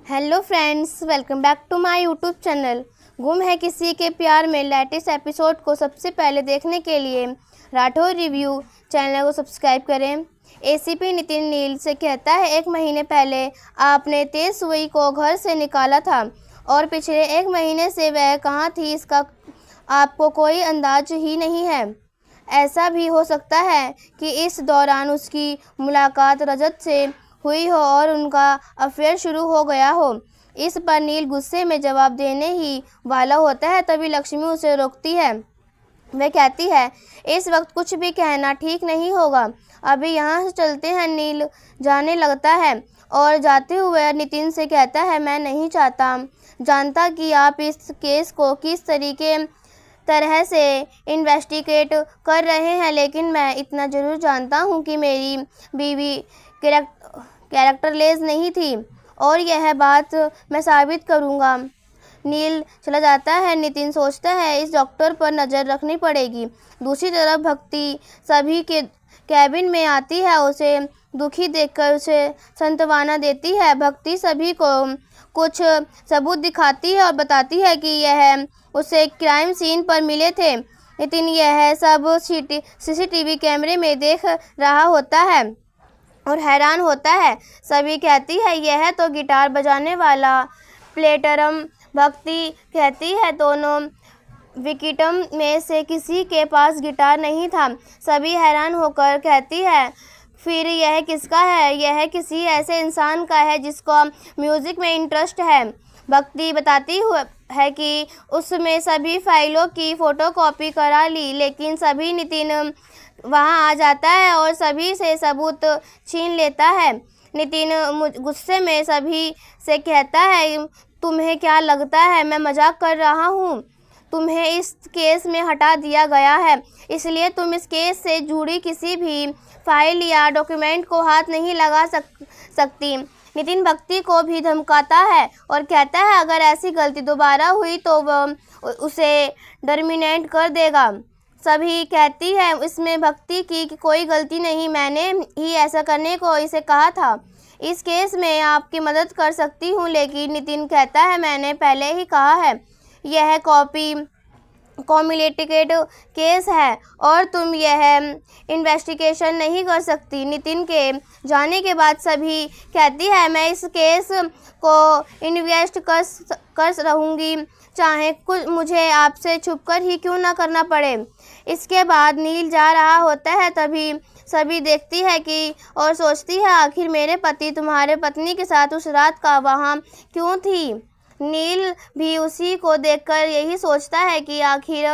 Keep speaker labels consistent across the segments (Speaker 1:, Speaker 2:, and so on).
Speaker 1: Hello friends, welcome back to my YouTube channel. गुम है किसी के प्यार में लेटेस्ट एपिसोड को सबसे पहले देखने के लिए राठौर रिव्यू चैनल को सब्सक्राइब करें। एसीपी नितिन नील से कहता है, 1 महीने पहले आपने तेजस्वी को घर से निकाला था और पिछले 1 महीने से वह कहाँ थी इसका आपको कोई अंदाज ही नहीं है। ऐसा भी हो सकता है कि इस दौरान उसकी मुलाकात रजत से हुई हो और उनका अफेयर शुरू हो गया हो। इस पर नील गुस्से में जवाब देने ही वाला होता है, तभी लक्ष्मी उसे रोकती है। वह कहती है, इस वक्त कुछ भी कहना ठीक नहीं होगा, अभी यहाँ से चलते हैं। नील जाने लगता है और जाते हुए नितिन से कहता है, मैं नहीं जानता कि आप इस केस को किस तरह से इन्वेस्टिगेट कर रहे हैं, लेकिन मैं इतना ज़रूर जानता हूँ कि मेरी बीवी कैरेक्टरलेस नहीं थी और यह बात मैं साबित करूँगा। नील चला जाता है। नितिन सोचता है, इस डॉक्टर पर नज़र रखनी पड़ेगी। दूसरी तरफ भक्ति सभी के कैबिन में आती है, उसे दुखी देखकर उसे सांत्वना देती है। भक्ति सभी को कुछ सबूत दिखाती है और बताती है कि यह उसे क्राइम सीन पर मिले थे। नितिन यह सब सीसीटीवी कैमरे में देख रहा होता है और हैरान होता है। सभी कहती है, यह तो गिटार बजाने वाला प्लेटरम। भक्ति कहती है, दोनों विक्टिम में से किसी के पास गिटार नहीं था। सभी हैरान होकर कहती है, फिर यह किसका है? यह किसी ऐसे इंसान का है जिसको म्यूज़िक में इंटरेस्ट है। भक्ति बताती है कि उसमें सभी फाइलों की फ़ोटोकॉपी करा ली, लेकिन सभी नितिन वहाँ आ जाता है और सभी से सबूत छीन लेता है। नितिन गुस्से में सभी से कहता है, तुम्हें क्या लगता है मैं मजाक कर रहा हूँ? तुम्हें इस केस में हटा दिया गया है, इसलिए तुम इस केस से जुड़ी किसी भी फाइल या डॉक्यूमेंट को हाथ नहीं लगा सकती। नितिन भक्ति को भी धमकाता है और कहता है, अगर ऐसी गलती दोबारा हुई तो वह उसे टर्मिनेट कर देगा। सभी कहती है, इसमें भक्ति की कोई गलती नहीं, मैंने ही ऐसा करने को इसे कहा था। इस केस में आपकी मदद कर सकती हूँ, लेकिन नितिन कहता है, मैंने पहले ही कहा है यह कॉम्प्लिकेटेड केस है और तुम यह इन्वेस्टिगेशन नहीं कर सकती। नितिन के जाने के बाद सभी कहती है, मैं इस केस को इन्वेस्ट कर रहूँगी, चाहे कुछ मुझे आपसे छुपकर ही क्यों ना करना पड़े। इसके बाद नील जा रहा होता है, तभी सभी देखती है कि और सोचती है, आखिर मेरे पति तुम्हारे पत्नी के साथ उस रात का वहाँ क्यों थी। नील भी उसी को देखकर यही सोचता है कि आखिर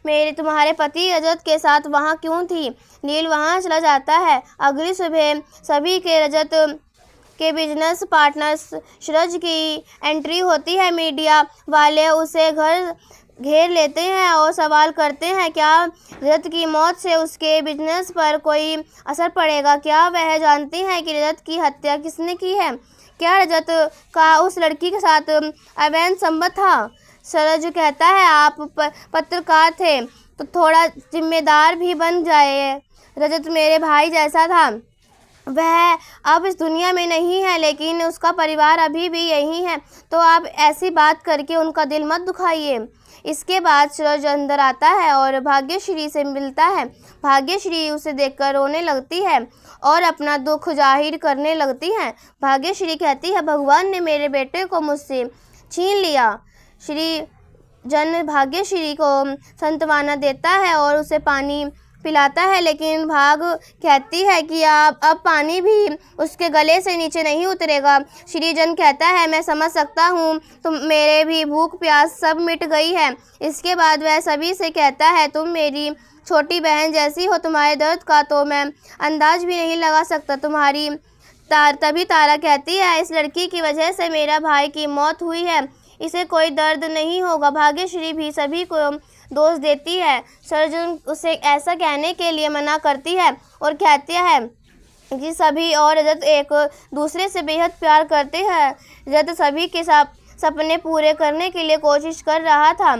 Speaker 1: मेरे तुम्हारे पति रजत के साथ वहाँ क्यों थी। नील वहाँ चला जाता है। अगली सुबह सभी के रजत के बिजनेस पार्टनर सूरज की एंट्री होती है। मीडिया वाले उसे घर घेर लेते हैं और सवाल करते हैं, क्या रजत की मौत से उसके बिजनेस पर कोई असर पड़ेगा? क्या वह जानते हैं कि रजत की हत्या किसने की है? क्या रजत का उस लड़की के साथ अवैध संबंध था? सूरज कहता है, आप पत्रकार थे तो थोड़ा जिम्मेदार भी बन जाए। रजत मेरे भाई जैसा था, वह अब इस दुनिया में नहीं है, लेकिन उसका परिवार अभी भी यही है, तो आप ऐसी बात करके उनका दिल मत दुखाइए। इसके बाद सूरज अंदर आता है और भाग्यश्री से मिलता है। भाग्यश्री उसे देखकर रोने लगती है और अपना दुख जाहिर करने लगती है। भाग्यश्री कहती है, भगवान ने मेरे बेटे को मुझसे छीन लिया। श्री जन भाग्यश्री को सांत्वना देता है और उसे पानी पिलाता है, लेकिन भाग कहती है कि अब पानी भी उसके गले से नीचे नहीं उतरेगा। श्रीजन कहता है, मैं समझ सकता हूँ, तुम मेरे भी भूख प्यास सब मिट गई है। इसके बाद वह सभी से कहता है, तुम मेरी छोटी बहन जैसी हो, तुम्हारे दर्द का तो मैं अंदाज भी नहीं लगा सकता। तभी तारा कहती है, इस लड़की की वजह से मेरा भाई की मौत हुई है, इसे कोई दर्द नहीं होगा। भाग्यश्री भी सभी को दोष देती है। सर्जन उसे ऐसा कहने के लिए मना करती है और कहती है कि सभी और रजत एक दूसरे से बेहद प्यार करते हैं। रजत सपने पूरे करने के लिए कोशिश कर रहा था।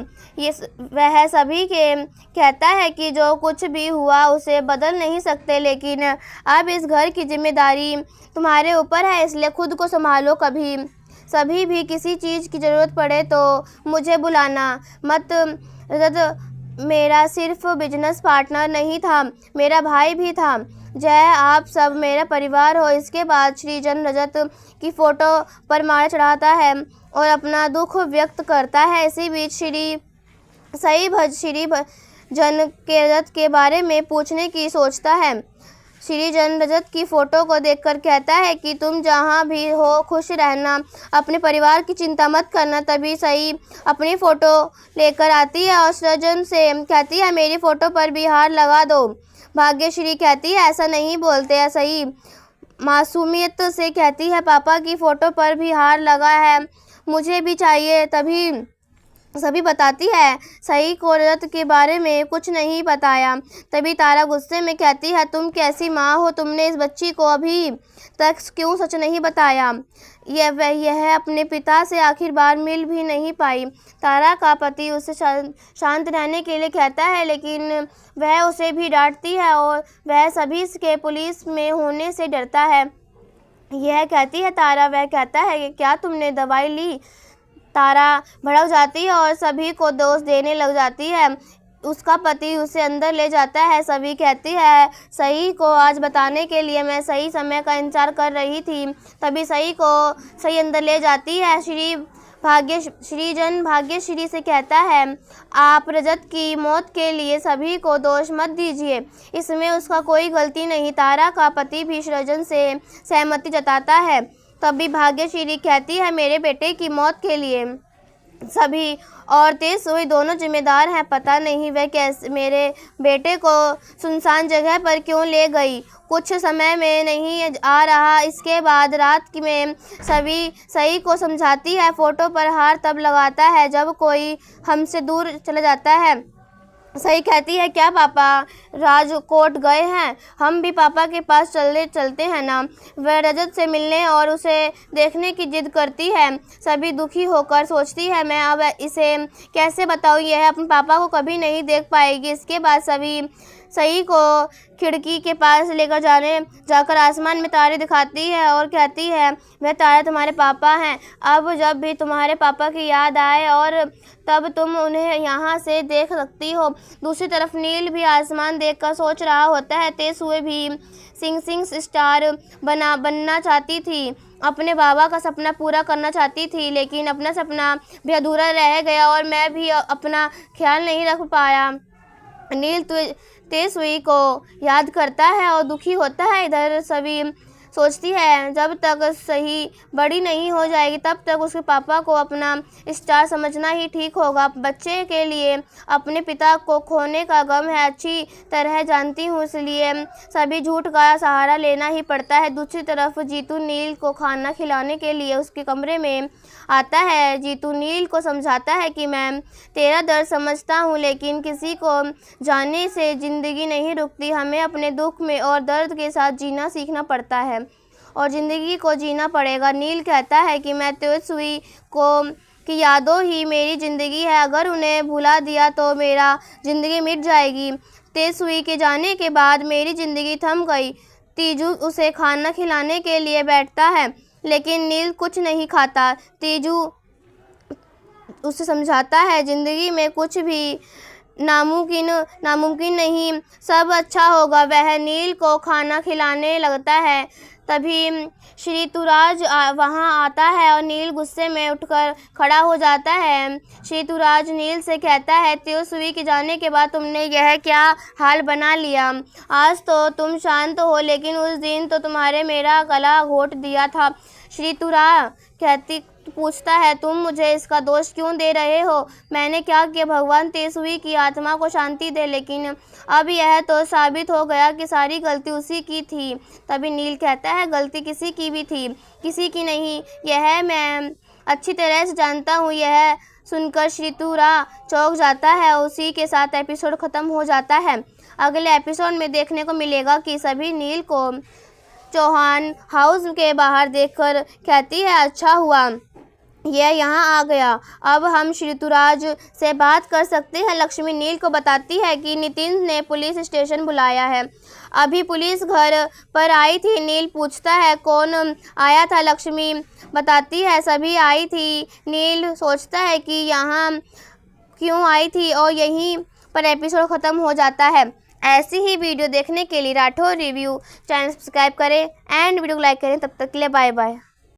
Speaker 1: वह सभी के कहता है कि जो कुछ भी हुआ उसे बदल नहीं सकते, लेकिन अब इस घर की जिम्मेदारी तुम्हारे ऊपर है, इसलिए खुद को संभालो। सभी भी किसी चीज़ की ज़रूरत पड़े तो मुझे बुलाना मत। रजत मेरा सिर्फ बिजनेस पार्टनर नहीं था, मेरा भाई भी था। जय आप सब मेरा परिवार हो। इसके बाद श्रीजन रजत की फ़ोटो पर माला चढ़ाता है और अपना दुख व्यक्त करता है। इसी बीच श्रीजन के रजत के बारे में पूछने की सोचता है। श्रीजन रजत की फ़ोटो को देखकर कहता है कि तुम जहाँ भी हो खुश रहना, अपने परिवार की चिंता मत करना। तभी सई अपनी फ़ोटो लेकर आती है और श्रीजन से कहती है मेरी फ़ोटो पर भी हार लगा दो। भाग्यश्री कहती है ऐसा नहीं बोलते हैं। सई मासूमियत से कहती है पापा की फ़ोटो पर भी हार लगा है, मुझे भी चाहिए। तभी सभी बताती है सई को रजत के बारे में कुछ नहीं बताया। तभी तारा गुस्से में कहती है तुम कैसी माँ हो, तुमने इस बच्ची को अभी तक क्यों सच नहीं बताया। यह अपने पिता से आखिर बार मिल भी नहीं पाई। तारा का पति उसे शांत रहने के लिए कहता है, लेकिन वह उसे भी डांटती है और वह सभी के पुलिस में होने से डरता है। यह कहती है तारा, वह कहता है कि क्या तुमने दवाई ली। तारा भड़क जाती है और सभी को दोष देने लग जाती है। उसका पति उसे अंदर ले जाता है। सभी कहती है सई को आज बताने के लिए मैं सही समय का इंतजार कर रही थी। तभी सई अंदर ले जाती है। श्रीजन भाग्यश्री से कहता है आप रजत की मौत के लिए सभी को दोष मत दीजिए, इसमें उसका कोई गलती नहीं। तारा का पति भी श्रीजन से सहमति जताता है। तभी भाग्यश्री कहती है मेरे बेटे की मौत के लिए सभी और तेज हुई दोनों जिम्मेदार हैं। पता नहीं वह कैसे मेरे बेटे को सुनसान जगह पर क्यों ले गई, कुछ समय में नहीं आ रहा। इसके बाद रात में सभी सई को समझाती है फ़ोटो पर हार तब लगाता है जब कोई हमसे दूर चला जाता है। सही कहती है क्या पापा राजकोट गए हैं, हम भी पापा के पास चलते हैं ना। वह रजत से मिलने और उसे देखने की जिद करती है। सभी दुखी होकर सोचती है मैं अब इसे कैसे बताऊँ, यह अपने पापा को कभी नहीं देख पाएगी। इसके बाद सई को खिड़की के पास लेकर जाकर आसमान में तारे दिखाती है और कहती है वह तारे तुम्हारे पापा हैं। अब जब भी तुम्हारे पापा की याद आए और तब तुम उन्हें यहाँ से देख सकती हो। दूसरी तरफ नील भी आसमान देखकर सोच रहा होता है तेसुए भी सिंग स्टार बनना चाहती थी, अपने बाबा का सपना पूरा करना चाहती थी, लेकिन अपना सपना भी अधूरा रह गया और मैं भी अपना ख्याल नहीं रख पाया। नील तेसुई को याद करता है और दुखी होता है। इधर सभी सोचती है जब तक सही बड़ी नहीं हो जाएगी तब तक उसके पापा को अपना स्टार समझना ही ठीक होगा। बच्चे के लिए अपने पिता को खोने का गम है अच्छी तरह जानती हूँ, इसलिए सभी झूठ का सहारा लेना ही पड़ता है। दूसरी तरफ जीतू नील को खाना खिलाने के लिए उसके कमरे में आता है। जीतू नील को समझाता है कि मैं तेरा दर्द समझता हूँ, लेकिन किसी को जाने से ज़िंदगी नहीं रुकती, हमें अपने दुख में और दर्द के साथ जीना सीखना पड़ता है और ज़िंदगी को जीना पड़ेगा। नील कहता है कि मैं तेसुई की यादों ही मेरी ज़िंदगी है, अगर उन्हें भुला दिया तो मेरा ज़िंदगी मिट जाएगी। तेसुई के जाने के बाद मेरी ज़िंदगी थम गई। तीजू उसे खाना खिलाने के लिए बैठता है, लेकिन नील कुछ नहीं खाता। तीजू उसे समझाता है ज़िंदगी में कुछ भी नामुमकिन नहीं, सब अच्छा होगा। वह नील को खाना खिलाने लगता है। तभी श्रीतुराज वहाँ आता है और नील गुस्से में उठकर खड़ा हो जाता है। श्रीतुराज नील से कहता है तेसुई के जाने के बाद तुमने यह क्या हाल बना लिया। आज तो तुम शांत हो, लेकिन उस दिन तो तुम्हारे मेरा गला घोट दिया था। श्रीतुरा पूछता है तुम मुझे इसका दोष क्यों दे रहे हो, मैंने क्या किया। भगवान तेसुई की आत्मा को शांति दे, लेकिन अब यह तो साबित हो गया कि सारी गलती उसी की थी। तभी नील कहता है गलती किसी की भी थी, किसी की नहीं, यह मैं अच्छी तरह से जानता हूँ। यह सुनकर श्रीतुरा चौंक जाता है। उसी के साथ एपिसोड ख़त्म हो जाता है। अगले एपिसोड में देखने को मिलेगा कि सभी नील को चौहान हाउस के बाहर देखकर कहती है अच्छा हुआ यह यहाँ आ गया। अब हम श्री ऋतुराज से बात कर सकते हैं। लक्ष्मी नील को बताती है कि नितिन ने पुलिस स्टेशन बुलाया है। अभी पुलिस घर पर आई थी। नील पूछता है कौन आया था। लक्ष्मी बताती है सभी आई थी। नील सोचता है कि यहाँ क्यों आई थी और यहीं पर एपिसोड ख़त्म हो जाता है। ऐसी ही वीडियो देखने के लिए राठौर रिव्यू चैनल सब्सक्राइब करें एंड वीडियो को लाइक करें। तब तक के लिए बाय बाय।